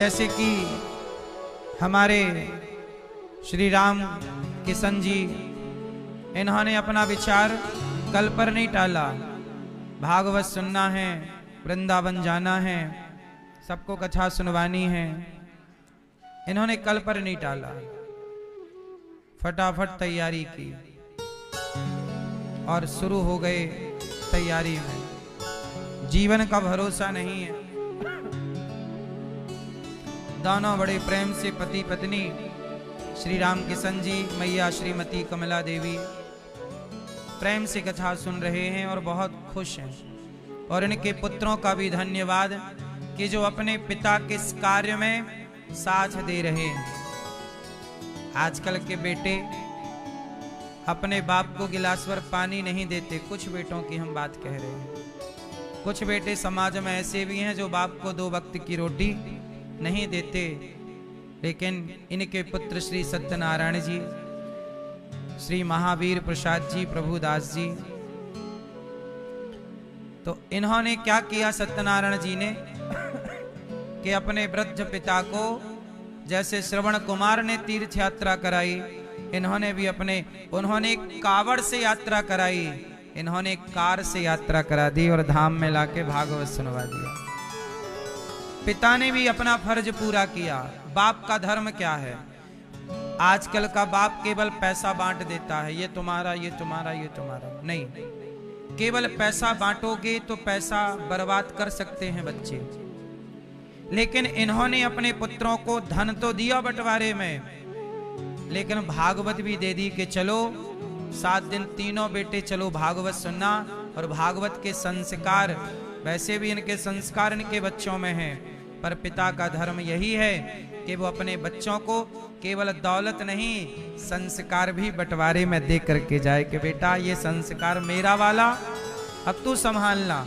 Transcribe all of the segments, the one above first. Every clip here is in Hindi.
जैसे कि हमारे श्री राम किशन जी, इन्होंने अपना विचार कल पर नहीं टाला। भागवत सुनना है, वृंदावन जाना है, सबको कथा सुनवानी है। इन्होंने कल पर नहीं टाला, फटाफट तैयारी की और शुरू हो गए तैयारी में। जीवन का भरोसा नहीं है। दोनों बड़े प्रेम से पति पत्नी श्री राम किशन जी, मैया श्रीमती कमला देवी प्रेम से कथा सुन रहे हैं और बहुत खुश हैं। और इनके पुत्रों का भी धन्यवाद कि जो अपने पिता के इस कार्य में साथ दे रहे हैं। आजकल के बेटे अपने बाप को गिलास भर पानी नहीं देते। कुछ बेटों की हम बात कह रहे हैं। कुछ बेटे समाज में ऐसे भी हैं जो बाप को 2 वक्त की रोटी नहीं देते। लेकिन इनके पुत्र श्री सत्यनारायण जी, श्री महावीर प्रसाद जी, प्रभुदास जी, तो इन्होंने क्या किया सत्यनारायण जी ने कि अपने वृद्ध पिता को जैसे श्रवण कुमार ने तीर्थ यात्रा कराई, उन्होंने कावड़ से यात्रा कराई, इन्होंने कार से यात्रा करा दी और धाम में लाके भागवत सुनवा दिया। पिता ने भी अपना फर्ज पूरा किया। बाप का धर्म क्या है? आजकल का बाप केवल पैसा बांट देता है, ये तुम्हारा, ये तुम्हारा, ये तुम्हारा। नहीं, केवल पैसा बांटोगे तो पैसा बर्बाद कर सकते हैं बच्चे। लेकिन इन्होंने अपने पुत्रों को धन तो दिया बंटवारे में, लेकिन भागवत भी दे दी कि चलो 7 दिन तीनों बेटे चलो भागवत सुनना। और भागवत के संस्कार, वैसे भी इनके संस्कार इनके बच्चों में हैं, पर पिता का धर्म यही है कि वो अपने बच्चों को केवल दौलत नहीं, संस्कार भी बंटवारे में दे करके जाए कि बेटा ये संस्कार मेरा वाला, अब तू संभालना।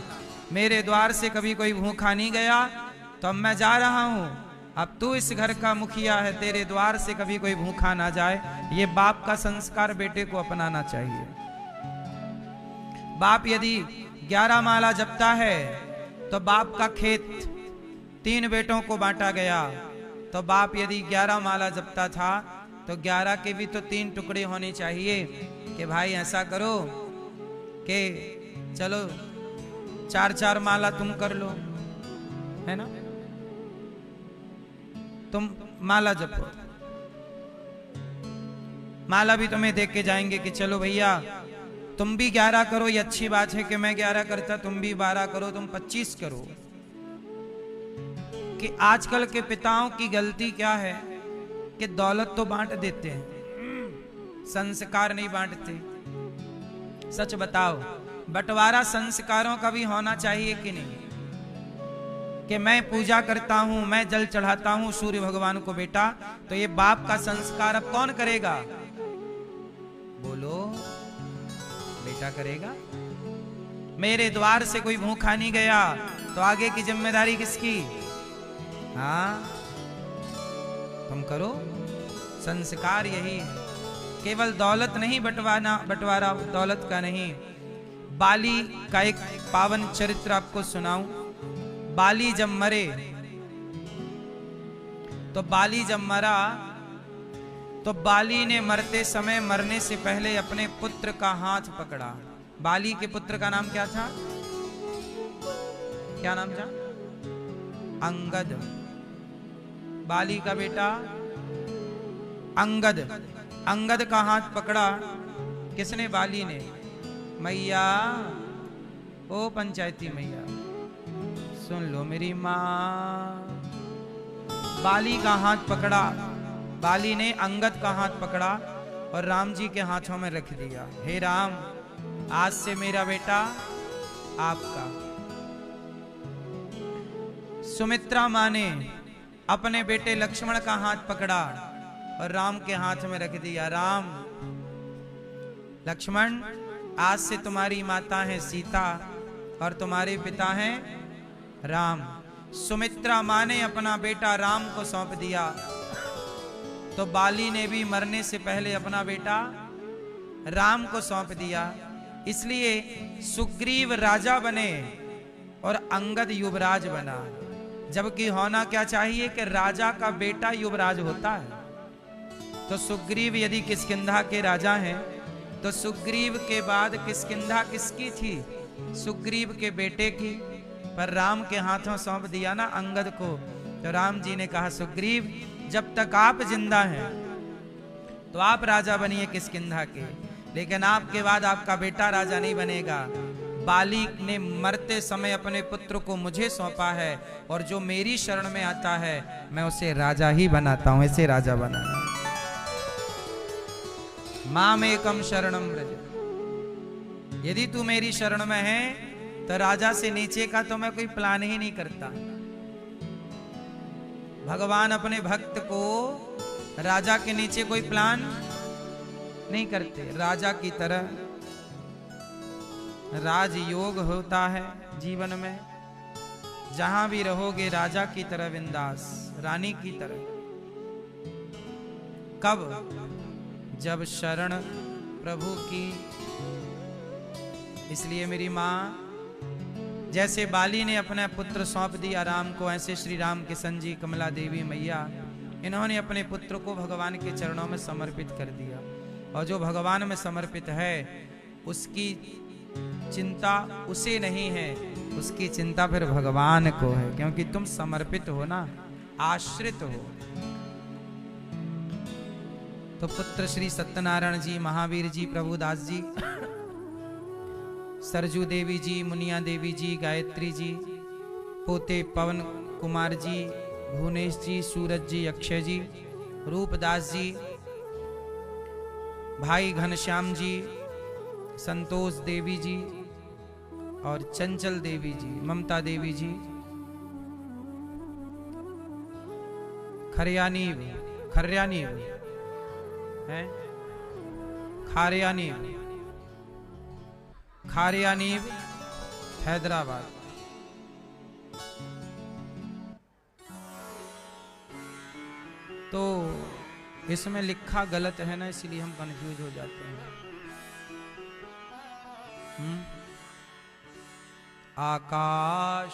मेरे द्वार से कभी कोई भूखा नहीं गया तो अब मैं जा रहा हूं, अब तू इस घर का मुखिया है, तेरे द्वार से कभी कोई भूखा ना जाए। ये बाप का संस्कार बेटे को अपनाना चाहिए। बाप यदि 11 माला जपता है तो बाप का खेत 3 बेटों को बांटा गया। तो बाप यदि 11 माला जपता था तो 11 के भी तो 3 टुकड़े होने चाहिए कि भाई ऐसा करो कि चलो 4-4 माला तुम कर लो, है ना, तुम माला जपो। माला भी तुम्हें देख के जाएंगे कि चलो भैया तुम भी 11 करो। ये अच्छी बात है कि मैं 11 करता, तुम भी 12 करो, तुम 25 करो। कि आजकल के पिताओं की गलती क्या है कि दौलत तो बांट देते हैं, संस्कार नहीं बांटते। सच बताओ, बंटवारा संस्कारों का भी होना चाहिए कि नहीं? कि मैं पूजा करता हूं, मैं जल चढ़ाता हूं सूर्य भगवान को बेटा, तो ये बाप का संस्कार अब कौन करेगा? बोलो, बेटा करेगा। मेरे द्वार से कोई भूखा नहीं गया तो आगे की जिम्मेदारी किसकी? हाँ, तुम करो। संस्कार यही है, केवल दौलत नहीं बंटवारा दौलत का नहीं। बाली का एक पावन चरित्र आपको सुनाऊं। बाली जब मरे तो बाली जब मरा तो बाली ने मरते समय, मरने से पहले अपने पुत्र का हाथ पकड़ा। बाली के पुत्र का नाम क्या था? क्या नाम था? अंगद। बाली का बेटा अंगद। अंगद का हाथ पकड़ा किसने? बाली ने। मैया, ओ पंचायती मैया, सुन लो मेरी माँ। बाली का हाथ पकड़ा, बाली ने अंगद का हाथ पकड़ा और राम जी के हाथों में रख दिया। हे राम, आज से मेरा बेटा आपका। सुमित्रा माँ ने अपने बेटे लक्ष्मण का हाथ पकड़ा और राम के हाथ में रख दिया। राम, लक्ष्मण, आज से तुम्हारी माता है सीता और तुम्हारे पिता हैं राम। सुमित्रा माँ ने अपना बेटा राम को सौंप दिया, तो बाली ने भी मरने से पहले अपना बेटा राम को सौंप दिया। इसलिए सुग्रीव राजा बने और अंगद युवराज बना। जबकि होना क्या चाहिए कि राजा का बेटा युवराज होता है। तो सुग्रीव यदि किष्किंधा के राजा हैं तो सुग्रीव के बाद किष्किंधा किसकी थी? सुग्रीव के बेटे की। पर राम के हाथों सौंप दिया ना अंगद को। तो राम जी ने कहा सुग्रीव जब तक आप जिंदा हैं तो आप राजा बनिए किष्किंधा के, लेकिन आपके बाद आपका बेटा राजा नहीं बनेगा। बाली ने मरते समय अपने पुत्र को मुझे सौंपा है और जो मेरी शरण में आता है मैं उसे राजा ही बनाता हूं। ऐसे राजा बनाना। माम एकम शरणम व्रज। यदि तू मेरी शरण में है तो राजा से नीचे का तो मैं कोई प्लान ही नहीं करता। भगवान अपने भक्त को राजा के नीचे कोई प्लान नहीं करते। राजा की तरह राजयोग होता है जीवन में। जहां भी रहोगे राजा की तरह बिंदास, रानी की तरह। कब? जब शरण प्रभु की। इसलिए मेरी मां, जैसे बाली ने अपना पुत्र सौंप दिया राम को, ऐसे श्री राम किशन जी, कमला देवी मैया, इन्होंने अपने पुत्र को भगवान के चरणों में समर्पित कर दिया। और जो भगवान में समर्पित है उसकी चिंता उसे नहीं है, उसकी चिंता फिर भगवान को है, क्योंकि तुम समर्पित हो ना, आश्रित हो। तो पुत्र श्री सत्यनारायण जी, महावीर जी, प्रभुदास जी, सरजू देवी जी, मुनिया देवी जी, गायत्री जी, पोते पवन कुमार जी, भुवनेश जी, सूरज जी, अक्षय जी, रूपदास जी, भाई घनश्याम जी, संतोष देवी जी और चंचल देवी जी, ममता देवी जी, खरियानीब है, खारियानीब हैदराबाद। तो इसमें लिखा गलत है ना, इसलिए हम कंफ्यूज हो जाते हैं। आकाश,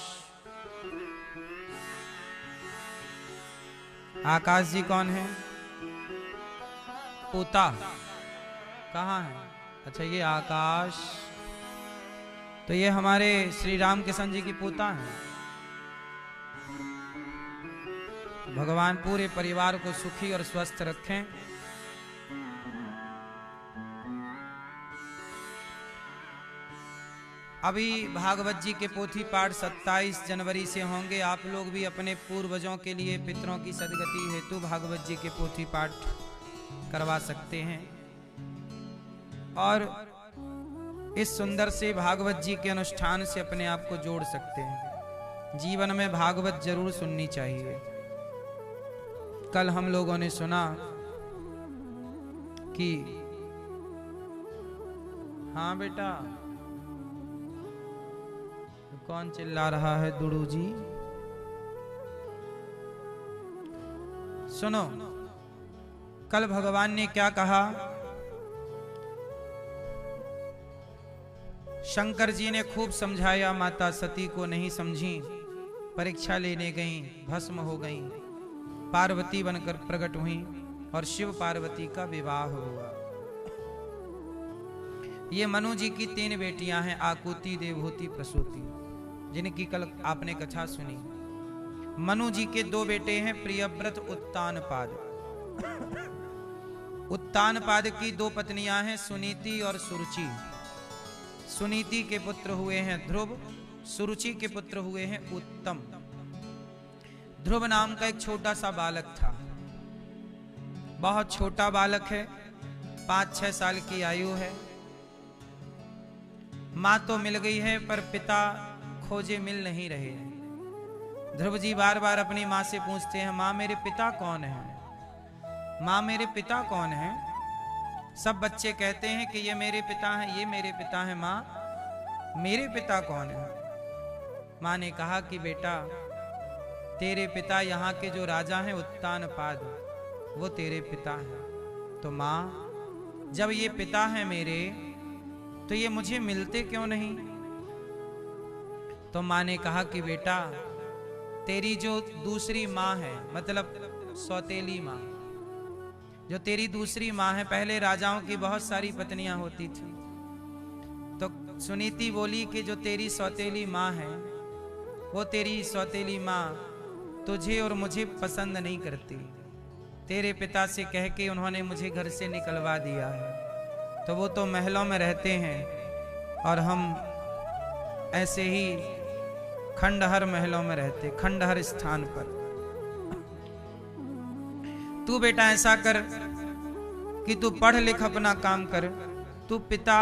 आकाश जी कौन है? पोता। कहाँ है? अच्छा ये आकाश, तो ये हमारे श्री राम किशन जी की पोता है। भगवान पूरे परिवार को सुखी और स्वस्थ रखें। अभी भागवत जी के पोथी पाठ 27 जनवरी से होंगे। आप लोग भी अपने पूर्वजों के लिए, पितरों की सदगति हेतु भागवत जी के पोथी पाठ करवा सकते हैं और इस सुंदर से भागवत जी के अनुष्ठान से अपने आप को जोड़ सकते हैं। जीवन में भागवत जरूर सुननी चाहिए। कल हम लोगों ने सुना कि हाँ बेटा, कौन चिल्ला रहा है? दुड़ू जी सुनो, कल भगवान ने क्या कहा? शंकर जी ने खूब समझाया, माता सती को नहीं समझी, परीक्षा लेने गईं, भस्म हो गईं, पार्वती बनकर प्रकट हुई और शिव पार्वती का विवाह हुआ। ये मनु जी की 3 बेटियां हैं, आकुति, देवहूति, प्रसूति, जिनकी कल आपने कथा सुनी। मनु जी के 2 बेटे हैं, प्रियव्रत, उत्तानपाद। उत्तानपाद की 2 पत्नियां हैं, सुनीति और सुरुचि। सुनीति के पुत्र हुए हैं ध्रुव, सुरुचि के पुत्र हुए हैं उत्तम। ध्रुव नाम का एक छोटा सा बालक था, बहुत छोटा बालक है, 5-6 साल की आयु है। माँ तो मिल गई है पर पिता खोजे मिल नहीं रहे हैं। ध्रुव जी बार बार अपनी माँ से पूछते हैं, माँ मेरे पिता कौन है? माँ मेरे पिता कौन है? सब बच्चे कहते हैं कि ये मेरे पिता हैं, ये मेरे पिता हैं। माँ मेरे पिता कौन है? माँ ने कहा कि बेटा, तेरे पिता यहाँ के जो राजा हैं उत्तानपाद, वो तेरे पिता हैं। तो माँ जब ये पिता हैं मेरे, तो ये मुझे मिलते क्यों नहीं? तो माँ ने कहा कि बेटा, तेरी जो दूसरी माँ है, मतलब सौतेली माँ, जो तेरी दूसरी माँ है, पहले राजाओं की बहुत सारी पत्नियां होती थी, तो सुनीति बोली कि जो तेरी सौतेली माँ है, वो तेरी सौतेली माँ तुझे और मुझे पसंद नहीं करती। तेरे पिता से कह के उन्होंने मुझे घर से निकलवा दिया है, तो वो तो महलों में रहते हैं और हम ऐसे ही खंडहर महलों में रहते, खंडहर स्थान पर। तू बेटा ऐसा कर कि तू पढ़ लिख अपना काम कर, तू पिता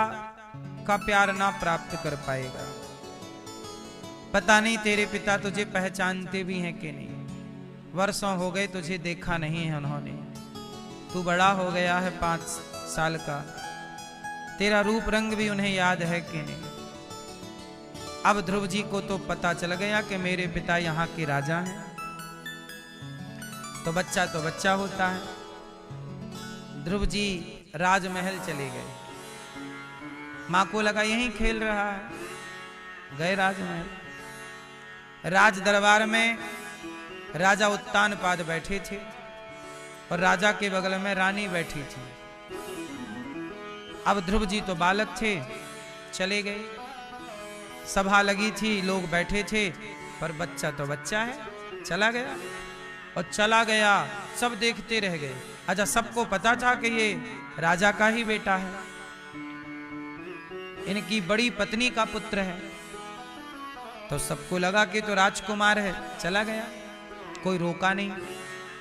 का प्यार ना प्राप्त कर पाएगा। पता नहीं तेरे पिता तुझे पहचानते भी हैं कि नहीं, वर्षों हो गए तुझे देखा नहीं है उन्होंने। तू बड़ा हो गया है 5 साल का, तेरा रूप रंग भी उन्हें याद है कि नहीं। अब ध्रुव जी को तो पता चल गया कि मेरे पिता यहाँ के राजा हैं, तो बच्चा होता है। ध्रुव जी राजमहल चले गए, मां को लगा यहीं खेल रहा है, गए राजमहल। राज दरबार में राजा उत्तानपाद बैठे थे और राजा के बगल में रानी बैठी थी। अब ध्रुव जी तो बालक थे, चले गए। सभा लगी थी, लोग बैठे थे, पर बच्चा तो बच्चा है, चला गया। और चला गया, सब देखते रह गए। अच्छा, सबको पता था कि ये राजा का ही बेटा है, इनकी बड़ी पत्नी का पुत्र है, तो सबको लगा कि तो राजकुमार है, चला गया, कोई रोका नहीं।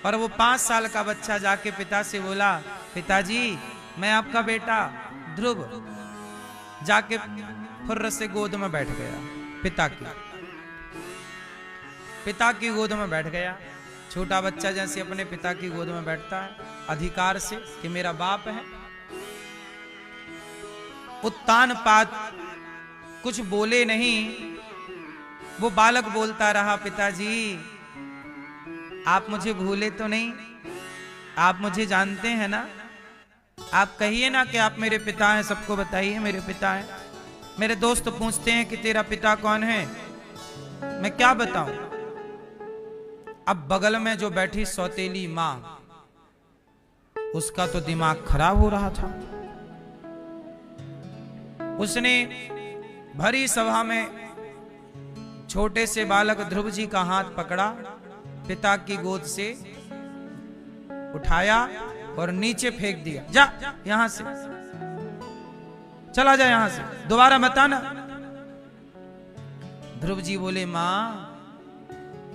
और वो 5 साल का बच्चा जाके पिता से बोला, पिताजी मैं आपका बेटा ध्रुव। जाके फुर्र से गोद में बैठ गया, पिता की गोद में बैठ गया। छोटा बच्चा जैसे अपने पिता की गोद में बैठता है अधिकार से कि मेरा बाप है। उत्तानपाद कुछ बोले नहीं, वो बालक बोलता रहा, पिताजी आप मुझे भूले तो नहीं, आप मुझे जानते हैं ना, आप कहिए ना कि आप मेरे पिता हैं, सबको बताइए मेरे पिता हैं। मेरे दोस्त पूछते हैं कि तेरा पिता कौन है, मैं क्या बताऊं। अब बगल में जो बैठी सौतेली मां, उसका तो दिमाग खराब हो रहा था। उसने भरी सभा में छोटे से बालक ध्रुव जी का हाथ पकड़ा, पिता की गोद से उठाया और नीचे फेंक दिया। जा यहां से, चला जा यहां से, दोबारा मत आना। ध्रुव जी बोले, मां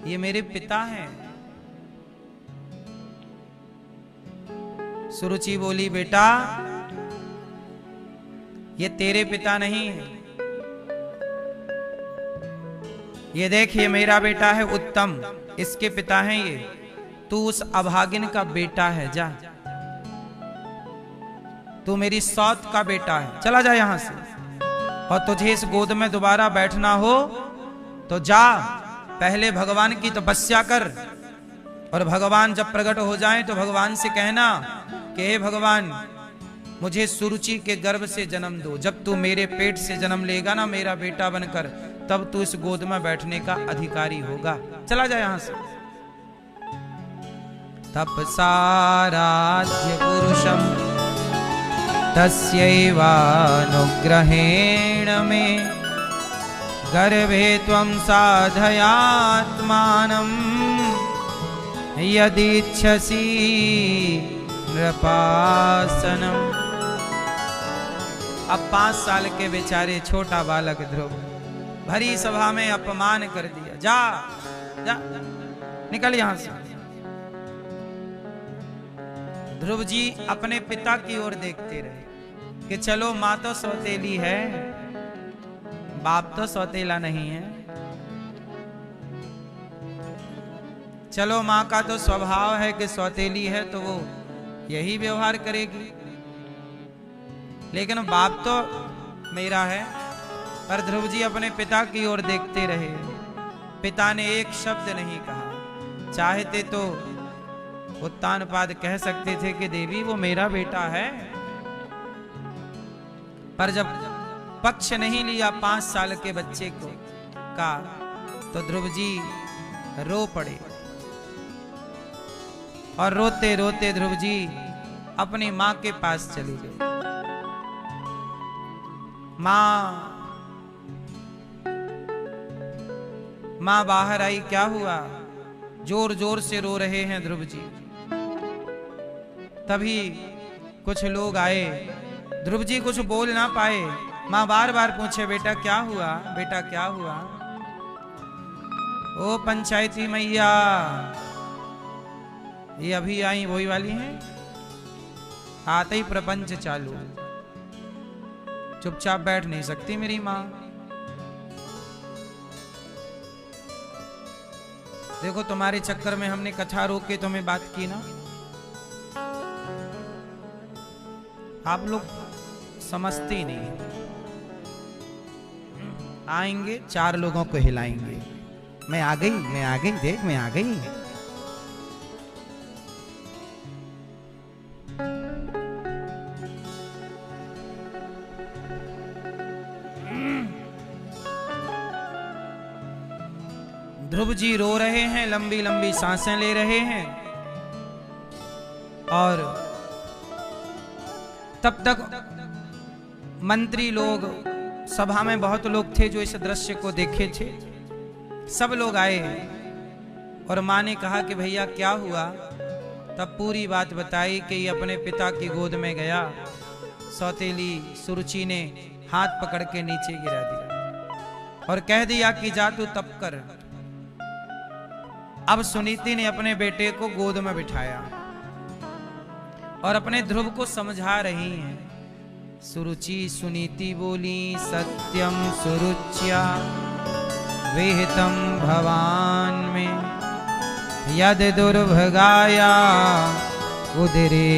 ये मेरे पिता हैं। सुरुचि बोली, बेटा ये तेरे पिता नहीं है, ये देख ये मेरा बेटा है उत्तम, इसके पिता हैं ये, तू उस अभागिन का बेटा है, जा तू मेरी सौत का बेटा है, चला जा यहां से। और तुझे इस गोद में दोबारा बैठना हो तो जा, पहले भगवान की तपस्या कर, और भगवान जब प्रकट हो जाएं तो भगवान से कहना कि हे भगवान मुझे सुरुचि के गर्भ से जन्म दो। जब तू मेरे पेट से जन्म लेगा ना मेरा बेटा बनकर, तब तू इस गोद में बैठने का अधिकारी होगा, चला जा यहां से। तपसाराध्य पुरुषम तस्यैवानुग्रहेण मे गर्भे त्वं साधयात्मानं यदीच्छसि नृपासनम। अब 5 साल के बेचारे छोटा बालक ध्रुव भरी सभा में अपमान कर दिया, जा जा निकल यहां से। ध्रुव जी अपने पिता की ओर देखते रहे कि चलो मां तो सौतेली है, बाप तो सौतेला नहीं है, चलो मां का तो स्वभाव है कि सौतेली है तो वो यही व्यवहार करेगी, लेकिन बाप तो मेरा है। पर ध्रुव जी अपने पिता की ओर देखते रहे, पिता ने एक शब्द नहीं कहा। चाहते तो उत्तानपाद कह सकते थे कि देवी वो मेरा बेटा है, पर जब पक्ष नहीं लिया 5 साल के बच्चे को का, तो ध्रुव जी रो पड़े। और रोते रोते ध्रुव जी अपनी मां के पास चली गई। मां बाहर आई, क्या हुआ? जोर जोर से रो रहे हैं ध्रुव जी। तभी कुछ लोग आए, ध्रुव जी कुछ बोल ना पाए। मां बार बार पूछे, बेटा क्या हुआ, बेटा क्या हुआ? ओ पंचायती मैया, ये अभी आई वही वाली हैं, आते ही प्रपंच चालू। चुपचाप बैठ नहीं सकती मेरी मां। देखो तुम्हारे चक्कर में हमने कथा रोक के तुम्हें बात की ना, आप लोग समझते ही नहीं। आएंगे 4 लोगों को हिलाएंगे, मैं आ गई, मैं आ गई, देख मैं आ गई। ध्रुव जी रो रहे हैं, लंबी लंबी सांसें ले रहे हैं। और तब तक मंत्री लोग, सभा में बहुत लोग थे जो इस दृश्य को देखे थे। सब लोग आए और मां ने कहा कि भैया क्या हुआ? तब पूरी बात बताई कि ये अपने पिता की गोद में गया, सौतेली सुरुचि ने हाथ पकड़ के नीचे गिरा दिया और कह दिया कि जा तू तप कर। अब सुनीति ने अपने बेटे को गोद में बिठाया और अपने ध्रुव को समझा रही हैं। सुरुचि सुनीति बोली, सत्यम सुरुच्या विहितम भवान में यद दुर्भगाया उदरे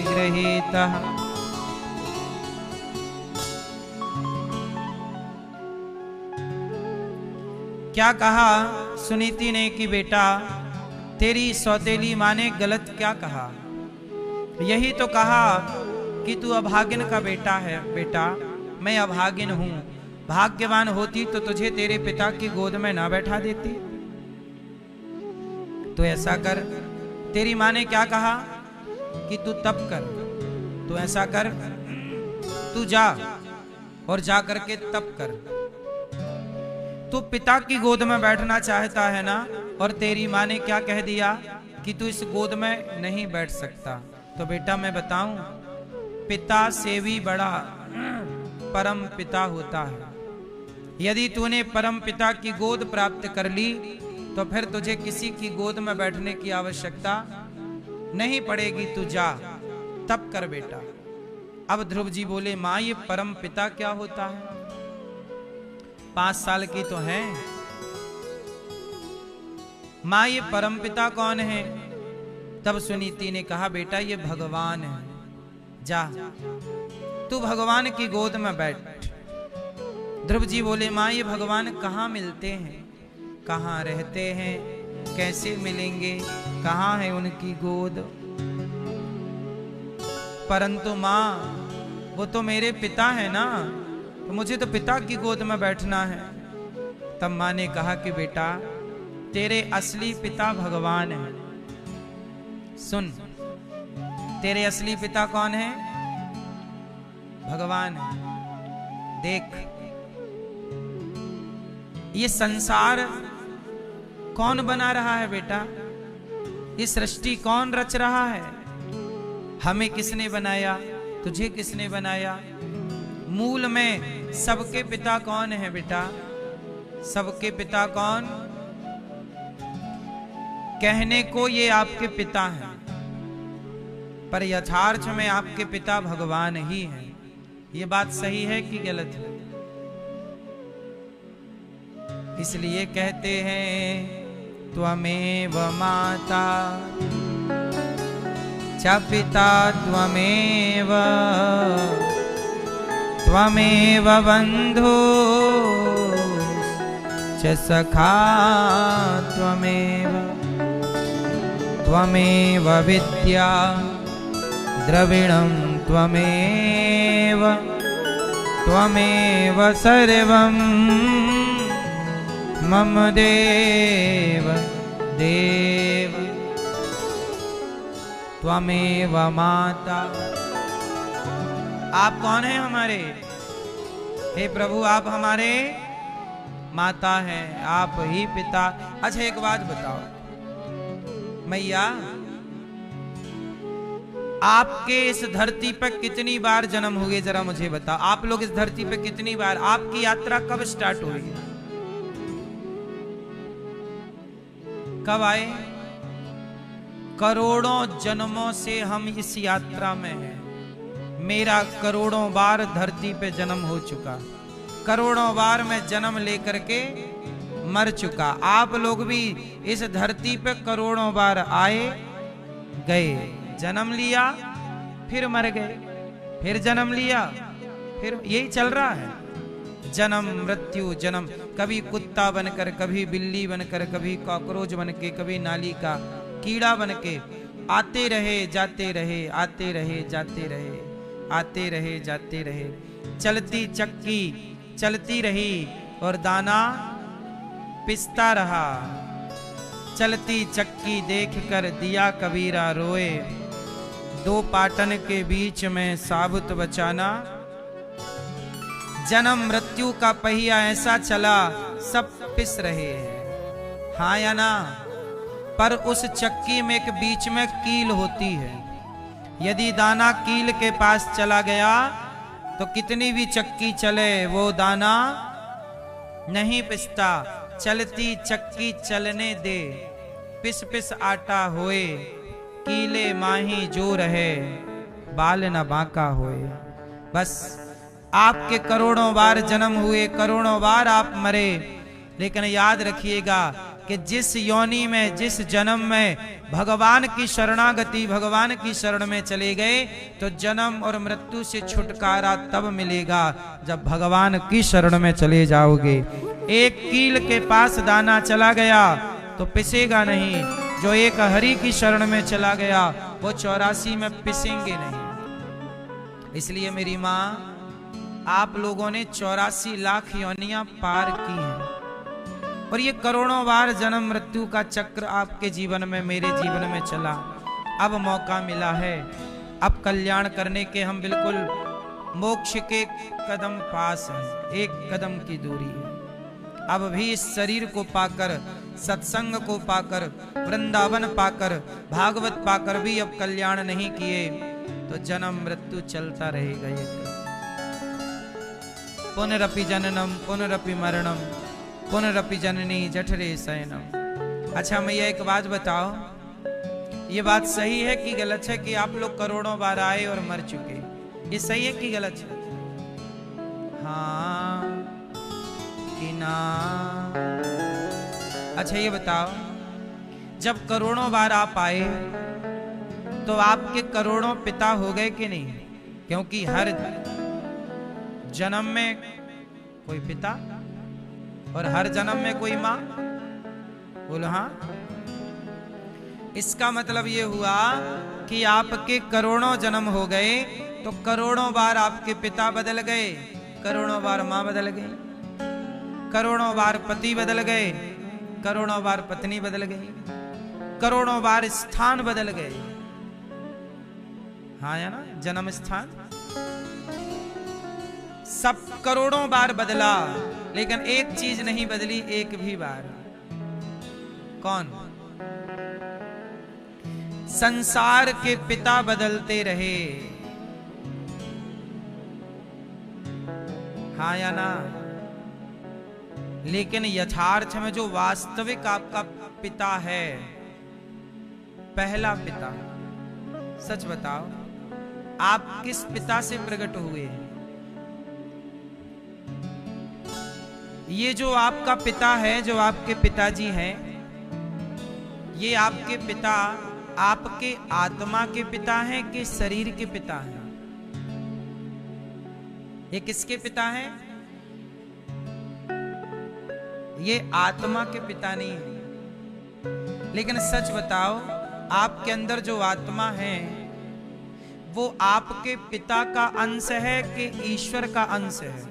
गृहीता। क्या कहा सुनीति ने कि बेटा तेरी सौतेली मां ने गलत क्या कहा? यही तो कहा कि तू अभागिन का बेटा है। बेटा मैं अभागिन हूं, भाग्यवान होती तो तुझे तेरे पिता की गोद में ना बैठा देती। तो ऐसा कर, तेरी मां ने क्या कहा कि तू तप कर, तो ऐसा कर तू जा और जा करके तप कर। तू पिता की गोद में बैठना चाहता है ना, और तेरी मां ने क्या कह दिया कि तू इस गोद में नहीं बैठ सकता। तो बेटा मैं बताऊं, पिता से भी बड़ा परम पिता होता है। यदि तूने परम पिता की गोद प्राप्त कर ली तो फिर तुझे किसी की गोद में बैठने की आवश्यकता नहीं पड़ेगी। तू जा तप कर बेटा। अब ध्रुव जी बोले, मां ये परम पिता क्या होता है? 5 साल की तो है मां, ये परम पिता कौन है? तब सुनीति ने कहा, बेटा ये भगवान है, जा तू भगवान की गोद में बैठ। ध्रुव जी बोले, मां ये भगवान कहाँ मिलते हैं, कहाँ रहते हैं, कैसे मिलेंगे, कहाँ है उनकी गोद? परंतु मां वो तो मेरे पिता है ना, तो मुझे तो पिता की गोद में बैठना है। तब मां ने कहा कि बेटा तेरे असली पिता भगवान है। सुन, तेरे असली पिता कौन है? भगवान है। देख ये संसार कौन बना रहा है बेटा? ये सृष्टि कौन रच रहा है? हमें किसने बनाया? तुझे किसने बनाया? मूल में सबके पिता कौन है बेटा? सबके पिता कौन? कहने को ये आपके पिता हैं, पर यथार्थ में आपके पिता भगवान ही हैं। ये बात सही है कि गलत है? इसलिए कहते हैं त्वमेव माता च पिता त्वमेव, त्वमेव बंधु च सखा त्वमेव, त्वमेव विद्या द्रविणं त्वमेव, त्वमेव सर्वं मम देव देव त्वमेव माता। आप कौन हैं हमारे? हे प्रभु आप हमारे माता हैं, आप ही पिता। अच्छा एक बात बताओ मैया, आपके इस धरती पर कितनी बार जन्म हुए जरा मुझे बताओ। आप लोग इस धरती पर कितनी बार, आपकी यात्रा कब स्टार्ट हुई, कब आए? करोड़ों जन्मों से हम इस यात्रा में हैं। मेरा करोड़ों बार धरती पे जन्म हो चुका, करोड़ों बार मैं जन्म लेकर के मर चुका। आप लोग भी इस धरती पे करोड़ों बार आए गए, जन्म लिया फिर मर गए, फिर जन्म लिया, फिर यही चल रहा है। जन्म मृत्यु जन्म, कभी कुत्ता बनकर, कभी बिल्ली बनकर, कभी कॉकरोच बनके, कभी नाली का कीड़ा बनके आते रहे जाते रहे, आते रहे जाते रहे, आते रहे जाते रहे। चलती चक्की चलती रही और दाना पिसता रहा। चलती चक्की देखकर दिया कबीरा रोए, दो पाटन के बीच में साबुत बचाना। जन्म मृत्यु का पहिया ऐसा चला, सब पिस रहे हैं, हाँ या ना? पर उस चक्की में एक बीच में कील होती है। यदि दाना कील के पास चला गया तो कितनी भी चक्की चले वो दाना नहीं पिसता। चलती चक्की चलने दे, पिस पिस आटा होए, कीले माही जो रहे, बाल न बांका होए। बस आपके करोड़ों बार जन्म हुए, करोड़ों बार आप मरे, लेकिन याद रखिएगा कि जिस योनि में, जिस जन्म में भगवान की शरणागति, भगवान की शरण में चले गए, तो जन्म और मृत्यु से छुटकारा तब मिलेगा जब भगवान की शरण में चले जाओगे। एक कील के पास दाना चला गया तो पिसेगा नहीं, जो एक हरि की शरण में चला गया वो 84 में पिसेंगे नहीं। इसलिए मेरी माँ, आप लोगों ने 84 लाख योनियां पार की हैं, और ये करोड़ों बार जन्म मृत्यु का चक्र आपके जीवन में, मेरे जीवन में चला। अब मौका मिला है, अब कल्याण करने के हम बिल्कुल मोक्ष के कदम पास हैं, एक कदम की दूरी है। अब भी इस शरीर को पाकर, सत्संग को पाकर, वृंदावन पाकर, भागवत पाकर भी अब कल्याण नहीं किए तो जन्म मृत्यु चलता रहेगा। ये पुनरपि जननम पुनरपि मरणम पुनरपि जननी जठरे शयनम। अच्छा मैया एक बात बताओ, ये बात सही है कि गलत है कि आप लोग करोड़ों बार आए और मर चुके? ये सही है कि गलत है? हाँ कि ना? अच्छा ये बताओ, जब करोड़ों बार आप आए तो आपके करोड़ों पिता हो गए कि नहीं? क्योंकि हर जन्म में कोई पिता और हर जन्म में कोई माँ। बोलो हाँ। इसका मतलब ये हुआ कि आपके करोड़ों जन्म हो गए तो करोड़ों बार आपके पिता बदल गए, करोड़ों बार माँ बदल गई, करोड़ों बार पति बदल गए, करोड़ों बार पत्नी बदल गई, करोड़ों बार स्थान बदल गए। हाँ या ना? जन्म स्थान सब करोड़ों बार बदला, लेकिन एक चीज नहीं बदली एक भी बार। कौन? संसार के पिता बदलते रहे, हाँ या ना? लेकिन यथार्थ में जो वास्तविक आपका पिता है, पहला पिता, सच बताओ आप किस पिता से प्रकट हुए? ये जो आपका पिता है, जो आपके पिताजी हैं, ये आपके पिता आपके आत्मा के पिता हैं कि शरीर के पिता हैं? ये किसके पिता हैं? ये आत्मा के पिता नहीं है। लेकिन सच बताओ, आपके अंदर जो आत्मा है वो आपके पिता का अंश है कि ईश्वर का अंश है?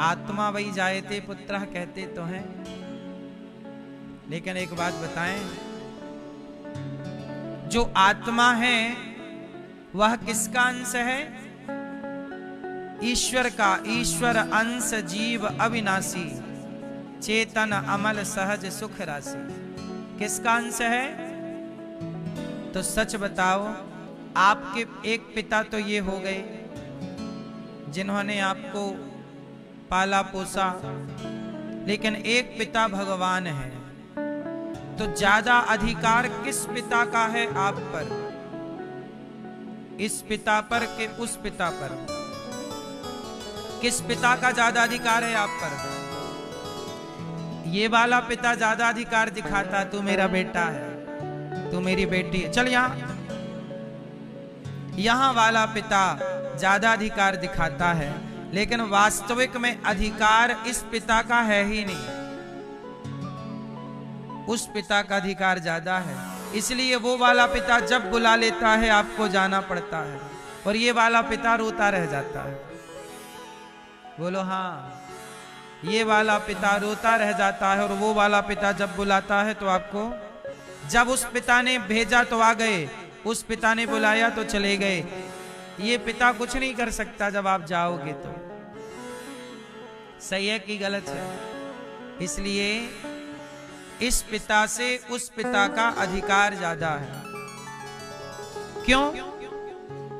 आत्मा वही जायते पुत्रः कहते तो हैं, लेकिन एक बात बताएं, जो आत्मा है वह किसका अंश है? ईश्वर का। ईश्वर अंश जीव अविनाशी, चेतन अमल सहज सुख राशि। किसका अंश है? तो सच बताओ, आपके एक पिता तो ये हो गए जिन्होंने आपको पाला पोसा, लेकिन एक पिता भगवान है। तो ज्यादा अधिकार किस पिता का है आप पर? इस पिता पर कि उस पिता पर? किस पिता का ज्यादा अधिकार है आप पर? ये वाला पिता ज्यादा अधिकार दिखाता, तू मेरा बेटा है, तू मेरी बेटी है, चल यहां। यहां वाला पिता ज्यादा अधिकार दिखाता है, लेकिन वास्तविक में अधिकार इस पिता का है ही नहीं, उस पिता का अधिकार ज्यादा है। इसलिए वो वाला पिता जब बुला लेता है आपको जाना पड़ता है, और ये वाला पिता रोता रह जाता है। बोलो हाँ, ये वाला पिता रोता रह जाता है, और वो वाला पिता जब बुलाता है तो आपको, जब उस पिता ने भेजा तो आ गए, उस पिता ने बुलाया तो चले गए। ये पिता कुछ नहीं कर सकता जब आप जाओगे तो। सही है कि गलत है? इसलिए इस पिता से उस पिता का अधिकार ज्यादा है। क्यों?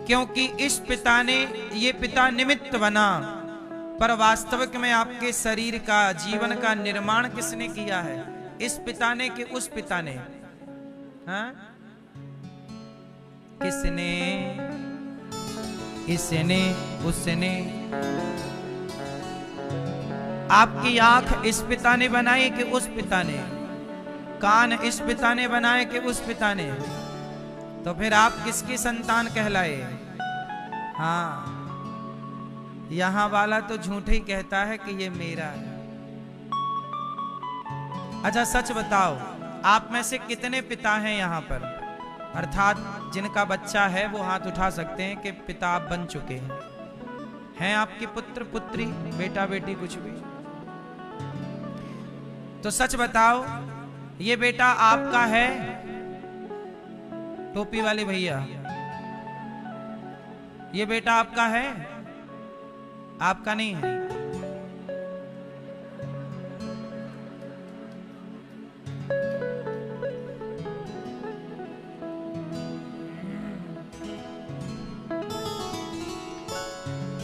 क्योंकि इस पिता ने, ये पिता निमित्त बना, पर वास्तविक में आपके शरीर का, जीवन का निर्माण किसने किया है? इस पिता ने कि उस पिता ने? हाँ? किसने? इसने, उसने। आपकी आंख इस पिता ने बनाई कि उस पिता ने? कान इस पिता ने बनाए कि उस पिता ने? तो फिर आप किसकी संतान कहलाए? हाँ, यहां वाला तो झूठ ही कहता है कि ये मेरा है। अच्छा सच बताओ, आप में से कितने पिता हैं यहां पर? अर्थात जिनका बच्चा है वो हाथ उठा सकते हैं कि पिता आप बन चुके हैं आपके पुत्र पुत्री, बेटा बेटी, कुछ भी। तो सच बताओ, ये बेटा आपका है? टोपी वाले भैया, ये बेटा आपका है? आपका नहीं है।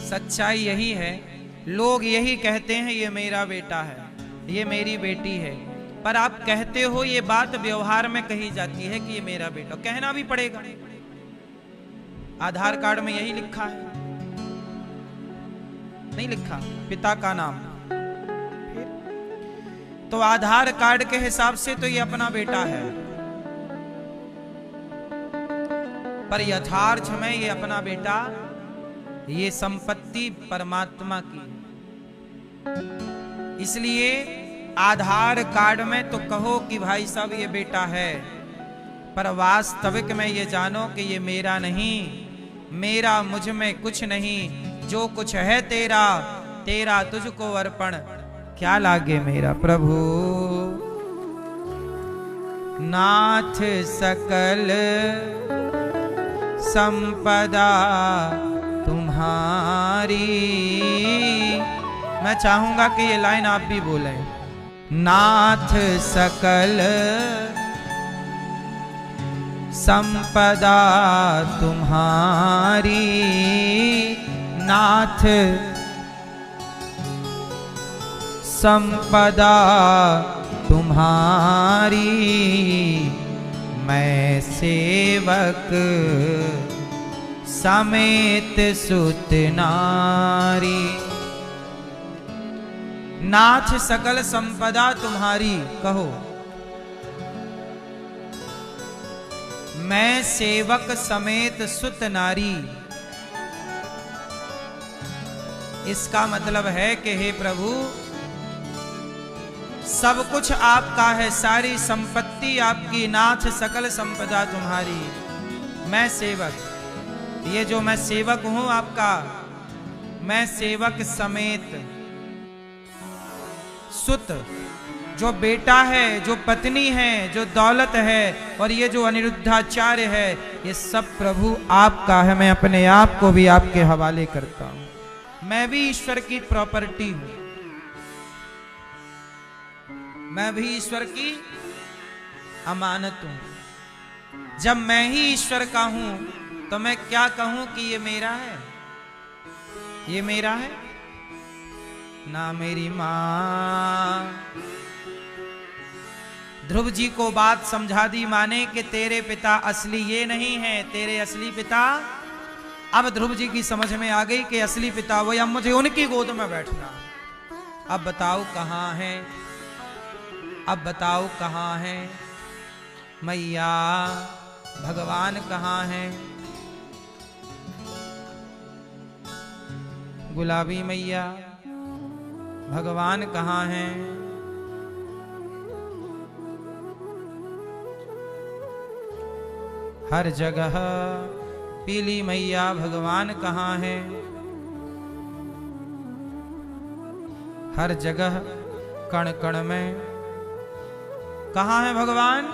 सच्चाई यही है, लोग यही कहते हैं ये मेरा बेटा है, ये मेरी बेटी है, पर आप कहते हो, ये बात व्यवहार में कही जाती है कि ये मेरा बेटा। कहना भी पड़ेगा, आधार कार्ड में यही लिखा है, नहीं लिखा पिता का नाम? फिर तो आधार कार्ड के हिसाब से तो ये अपना बेटा है, पर यथार्थ में ये अपना बेटा, ये संपत्ति परमात्मा की। इसलिए आधार कार्ड में तो कहो कि भाई साहब ये बेटा है, पर वास्तविक में ये जानो कि ये मेरा नहीं, मेरा मुझ में कुछ नहीं, जो कुछ है तेरा, तेरा तुझको अर्पण, क्या लागे मेरा प्रभु। नाथ सकल संपदा तुम्हारी। मैं चाहूंगा कि ये लाइन आप भी बोलें। नाथ सकल संपदा तुम्हारी, नाथ संपदा तुम्हारी, मैं सेवक समेत सुत नारी। नाथ सकल संपदा तुम्हारी, कहो मैं सेवक समेत सुत नारी। इसका मतलब है कि हे प्रभु, सब कुछ आपका है, सारी संपत्ति आपकी। नाथ सकल संपदा तुम्हारी, मैं सेवक, ये जो मैं सेवक हूं आपका, मैं सेवक समेत, सुत, जो बेटा है, जो पत्नी है, जो दौलत है, और ये जो अनिरुद्धाचार्य है, ये सब प्रभु आपका है। मैं अपने आप को भी आपके हवाले करता हूं। मैं भी ईश्वर की प्रॉपर्टी हूं, मैं भी ईश्वर की अमानत हूं। जब मैं ही ईश्वर का हूं तो मैं क्या कहूं कि ये मेरा है, ये मेरा है ना मेरी मां। ध्रुव जी को बात समझा दी माने कि तेरे पिता असली ये नहीं है, तेरे असली पिता। अब ध्रुव जी की समझ में आ गई कि असली पिता वही, अब मुझे उनकी गोद में बैठना। अब बताओ कहां है, अब बताओ कहां है मैया, भगवान कहां है। गुलाबी मैया, भगवान कहां है। हर जगह पीली मैया, भगवान कहां है। हर जगह कण कण में कहां है भगवान,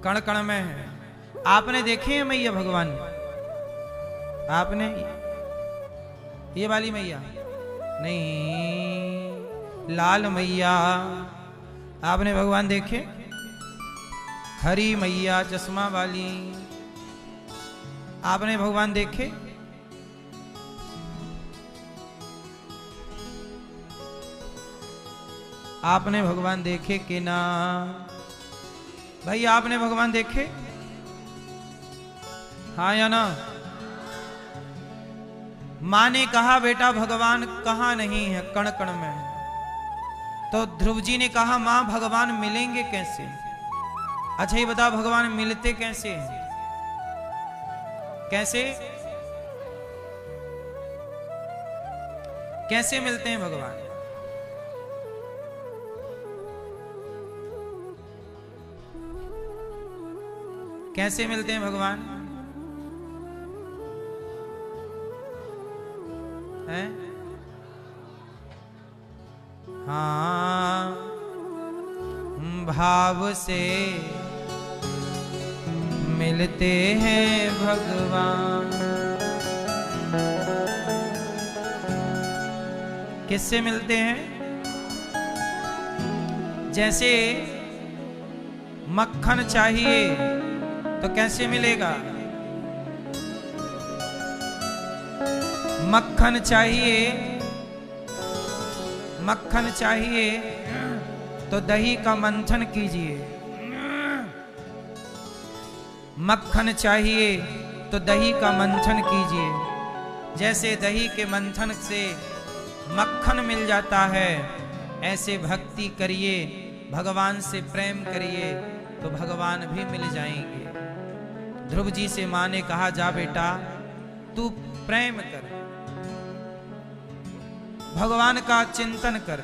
कण कण में है। आपने देखे हैं मैया भगवान, आपने ये वाली मैया नहीं, लाल मैया आपने भगवान देखे। हरी मैया चश्मा वाली आपने भगवान देखे। आपने भगवान देखे कि ना भाई, आपने भगवान देखे, हाँ या ना। मां ने कहा बेटा भगवान कहां नहीं है, कण कण में है। तो ध्रुव जी ने कहा मां भगवान मिलेंगे कैसे। अच्छा ये बताओ भगवान मिलते कैसे हैं, कैसे कैसे मिलते हैं भगवान। कैसे मिलते हैं भगवान हैं। हाँ, भाव से मिलते हैं भगवान। किससे मिलते हैं। जैसे मक्खन चाहिए तो कैसे मिलेगा। मक्खन चाहिए, मक्खन चाहिए तो दही का मंथन कीजिए। मक्खन चाहिए तो दही का मंथन कीजिए। जैसे दही के मंथन से मक्खन मिल जाता है, ऐसे भक्ति करिए, भगवान से प्रेम करिए तो भगवान भी मिल जाएंगे। ध्रुव जी से मां ने कहा जा बेटा तू प्रेम कर, भगवान का चिंतन कर,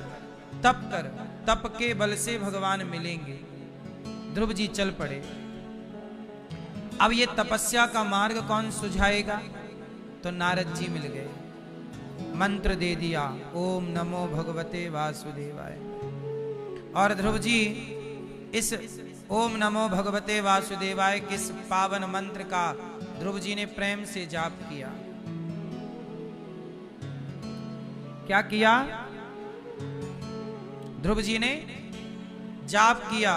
तप कर, तप के बल से भगवान मिलेंगे। ध्रुव जी चल पड़े। अब ये तपस्या का मार्ग कौन सुझाएगा, तो नारद जी मिल गए, मंत्र दे दिया ओम नमो भगवते वासुदेवाय। और ध्रुव जी इस ओम नमो भगवते वासुदेवाय किस पावन मंत्र का ध्रुव जी ने प्रेम से जाप किया। क्या किया ध्रुव जी ने, जाप किया।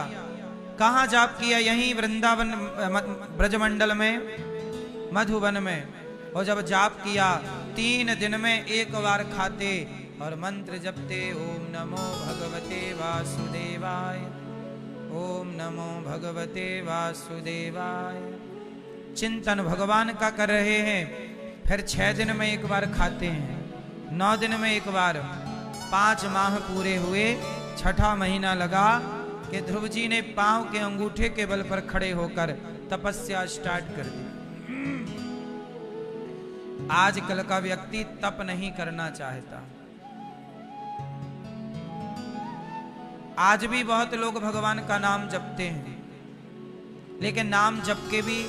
कहां जाप किया, यहीं वृंदावन ब्रजमंडल में, मधुवन में। और जब जाप किया 3 दिन में 1 बार खाते और मंत्र जपते ओम नमो भगवते वासुदेवाय, ओम नमो भगवते वासुदेवाय। चिंतन भगवान का कर रहे हैं। फिर 6 दिन में 1 बार खाते हैं, 9 दिन में 1 बार। 5 माह पूरे हुए, 6ठा महीना लगा कि ध्रुव जी ने पांव के अंगूठे के बल पर खड़े होकर तपस्या स्टार्ट कर दी। आजकल का व्यक्ति तप नहीं करना चाहता। आज भी बहुत लोग भगवान का नाम जपते हैं, लेकिन नाम जप के भी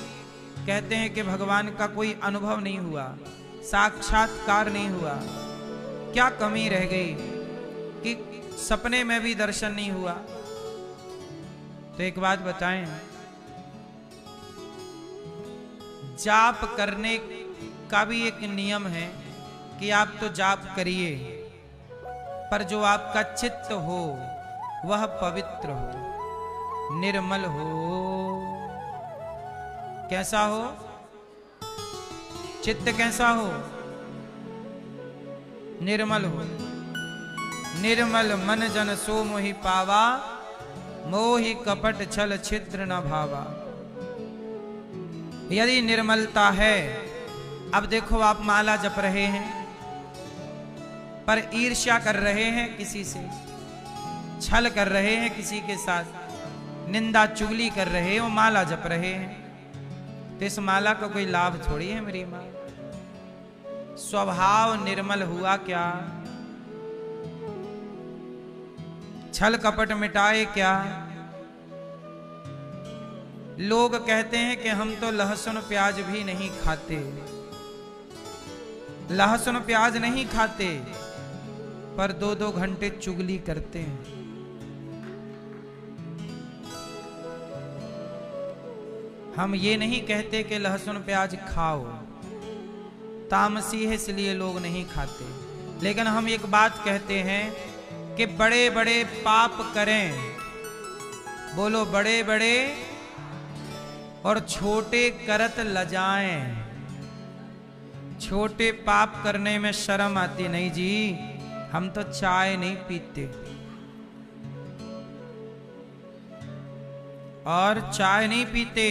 कहते हैं कि भगवान का कोई अनुभव नहीं हुआ, साक्षात्कार नहीं हुआ। क्या कमी रह गई। कि सपने में भी दर्शन नहीं हुआ। तो एक बात बताएं, जाप करने का भी एक नियम है कि आप तो जाप करिए, पर जो आपका चित्त हो वह पवित्र हो, निर्मल हो। कैसा हो? चित्त कैसा हो? निर्मल हो। निर्मल मन जन सो मोहि पावा, मोहि कपट छल छिद्र न भावा। यदि निर्मलता है, अब देखो आप माला जप रहे हैं पर ईर्ष्या कर रहे हैं किसी से, छल कर रहे हैं किसी के साथ, निंदा चुगली कर रहे हो, माला जप रहे हैं, तो इस माला का कोई लाभ थोड़ी है मेरी माँ। स्वभाव निर्मल हुआ क्या? छल कपट मिटाए क्या? लोग कहते हैं कि हम तो लहसुन प्याज भी नहीं खाते, लहसुन प्याज नहीं खाते, पर 2-2 घंटे चुगली करते हैं। हम ये नहीं कहते कि लहसुन प्याज खाओ, तामसी है इसलिए लोग नहीं खाते, लेकिन हम एक बात कहते हैं कि बड़े बड़े पाप करें, बोलो बड़े बड़े, और छोटे करत लजाएं। छोटे पाप करने में शर्म आती नहीं जी, हम तो चाय नहीं पीते और चाय नहीं पीते,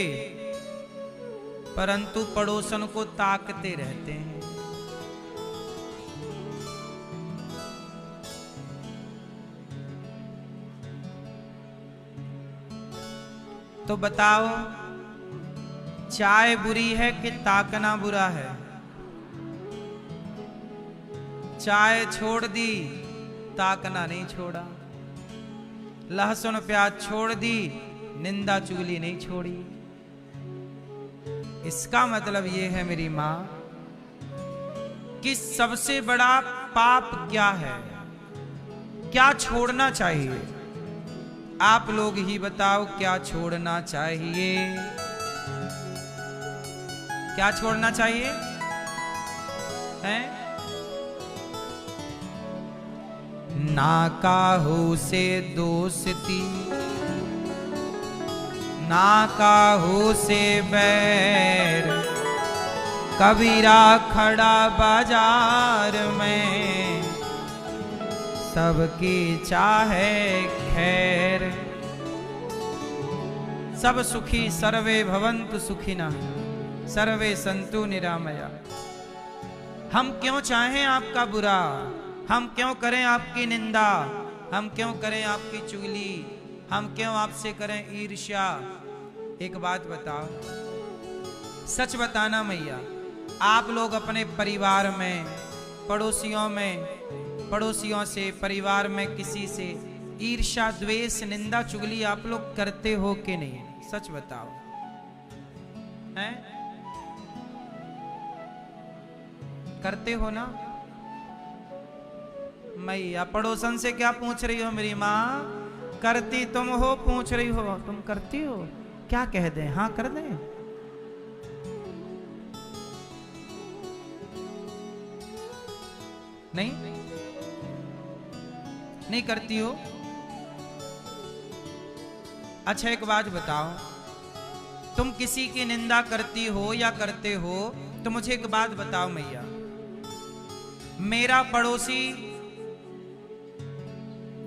परंतु पड़ोसन को ताकते रहते हैं। तो बताओ, चाय बुरी है कि ताकना बुरा है? चाय छोड़ दी, ताकना नहीं छोड़ा। लहसुन प्याज छोड़ दी, निंदा चुगली नहीं छोड़ी। इसका मतलब ये है मेरी मां कि सबसे बड़ा पाप क्या है, क्या छोड़ना चाहिए? आप लोग ही बताओ, क्या छोड़ना चाहिए? क्या छोड़ना चाहिए? हैं? ना काहू से दोस्ती, ना काहू से बैर, कबीरा खड़ा बाजार में, सबकी चाहे खैर। सब सुखी सर्वे भवन्तु सुखिनः, सर्वे सन्तु निरामया। हम क्यों चाहें आपका बुरा? हम क्यों करें आपकी निंदा? हम क्यों करें आपकी चुगली? हम क्यों आपसे करें ईर्ष्या? एक बात बताओ, सच बताना मैया, आप लोग अपने परिवार में, पड़ोसियों में, पड़ोसियों से, परिवार में किसी से ईर्ष्या, द्वेष, निंदा, चुगली आप लोग करते हो कि नहीं? सच बताओ, हैं? करते हो ना? मैया पड़ोसन से क्या पूछ रही हो मेरी माँ? करती तुम हो, पूछ रही हो तुम करती हो? क्या कह दें? हाँ कर दें? नहीं नहीं करती हो? अच्छा एक बात बताओ, तुम किसी की निंदा करती हो या करते हो तो मुझे एक बात बताओ मैया, मेरा पड़ोसी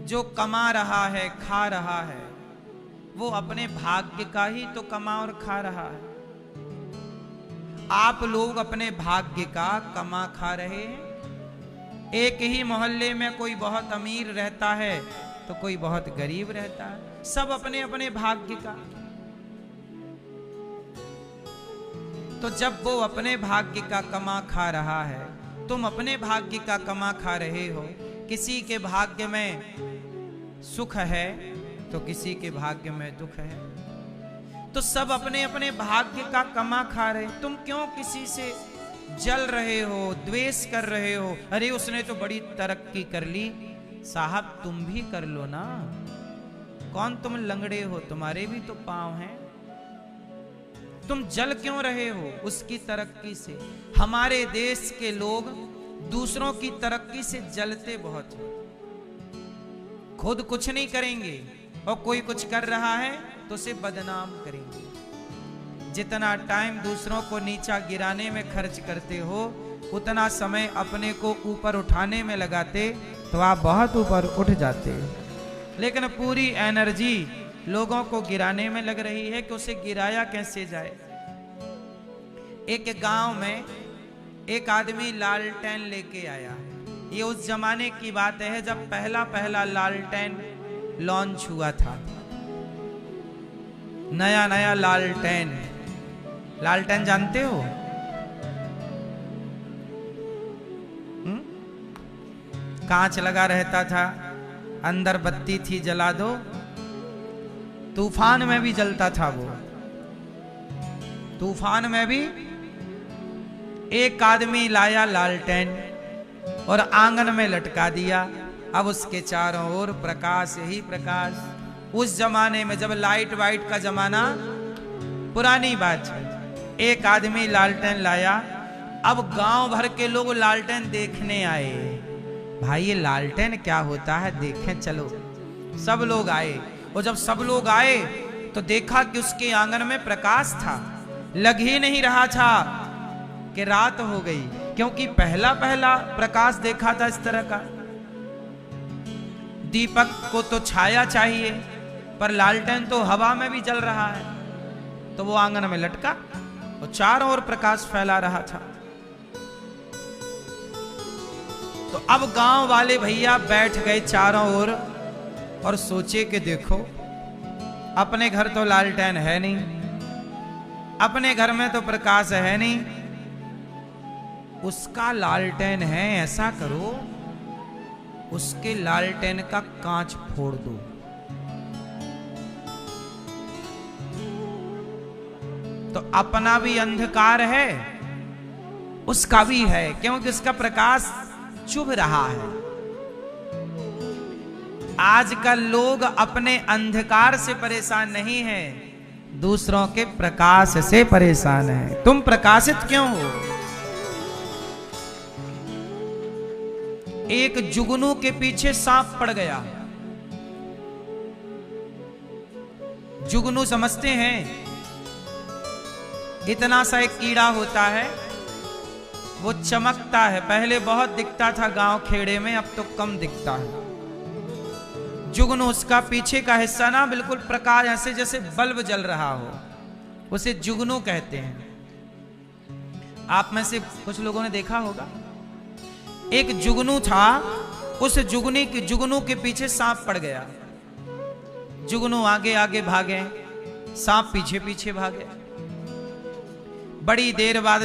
जो कमा रहा है, खा रहा है, वो अपने भाग्य का ही तो कमा और खा रहा है। आप लोग अपने भाग्य का कमा खा रहे हैं। एक ही मोहल्ले में कोई बहुत अमीर रहता है तो कोई बहुत गरीब रहता है, सब अपने अपने भाग्य का। तो जब वो अपने भाग्य का कमा खा रहा है, तुम अपने भाग्य का कमा खा रहे हो। किसी के भाग्य में सुख है तो किसी के भाग्य में दुख है, तो सब अपने अपने भाग्य का कमा खा रहे। तुम क्यों किसी से जल रहे हो, द्वेष कर रहे हो? अरे उसने तो बड़ी तरक्की कर ली, साहब तुम भी कर लो ना, कौन तुम लंगड़े हो, तुम्हारे भी तो पांव हैं, तुम जल क्यों रहे हो उसकी तरक्की से। हमारे देश के लोग दूसरों की तरक्की से जलते बहुत हैं, खुद कुछ नहीं करेंगे और कोई कुछ कर रहा है तो उसे बदनाम करेंगे। जितना टाइम दूसरों को नीचा गिराने में खर्च करते हो, उतना समय अपने को ऊपर उठाने में लगाते तो आप बहुत ऊपर उठ जाते। लेकिन पूरी एनर्जी लोगों को गिराने में लग रही है कि उसे गिराया कैसे जाए। एक गांव में एक आदमी लालटेन लेके आया। ये उस जमाने की बात है जब पहला पहला लालटेन लॉन्च हुआ था। नया नया लालटेन, लालटेन जानते हो? कांच लगा रहता था, अंदर बत्ती थी, जला दो, तूफान में भी जलता था वो। तूफान में भी एक आदमी लाया लालटेन और आंगन में लटका दिया। अब उसके चारों ओर प्रकाश ही प्रकाश। उस जमाने में जब लाइट वाइट का जमाना, पुरानी बात है, एक आदमी लालटेन लाया। अब गांव भर के लोग लालटेन देखने आए। भाई ये लालटेन क्या होता है, देखें चलो। सब लोग आए और जब सब लोग आए तो देखा कि उसके आंगन में प्रकाश था। लग ही नहीं रहा था कि रात हो गई, क्योंकि पहला पहला प्रकाश देखा था इस तरह का। दीपक को तो छाया चाहिए, पर लालटेन तो हवा में भी जल रहा है। तो वो आंगन में लटका और चारों ओर प्रकाश फैला रहा था। तो अब गांव वाले भैया बैठ गए चारों ओर और सोचे कि देखो, अपने घर तो लालटेन है नहीं, अपने घर में तो प्रकाश है नहीं, उसका लालटेन है। ऐसा करो, उसके लालटेन का कांच फोड़ दो। तो अपना भी अंधकार है, उसका भी है, क्योंकि उसका प्रकाश चुभ रहा है। आजकल लोग अपने अंधकार से परेशान नहीं है, दूसरों के प्रकाश से परेशान है। तुम प्रकाशित क्यों हो? एक जुगनू के पीछे सांप पड़ गया। जुगनू समझते हैं? इतना सा एक कीड़ा होता है, वो चमकता है। पहले बहुत दिखता था गांव खेड़े में, अब तो कम दिखता है। जुगनू, उसका पीछे का हिस्सा ना बिल्कुल प्रकाश, ऐसे जैसे बल्ब जल रहा हो, उसे जुगनू कहते हैं। आप में से कुछ लोगों ने देखा होगा, एक जुगनू था, उस जुगनू के पीछे सांप पड़ गया। जुगनू आगे आगे भागे, सांप पीछे पीछे भागे। बड़ी देर बाद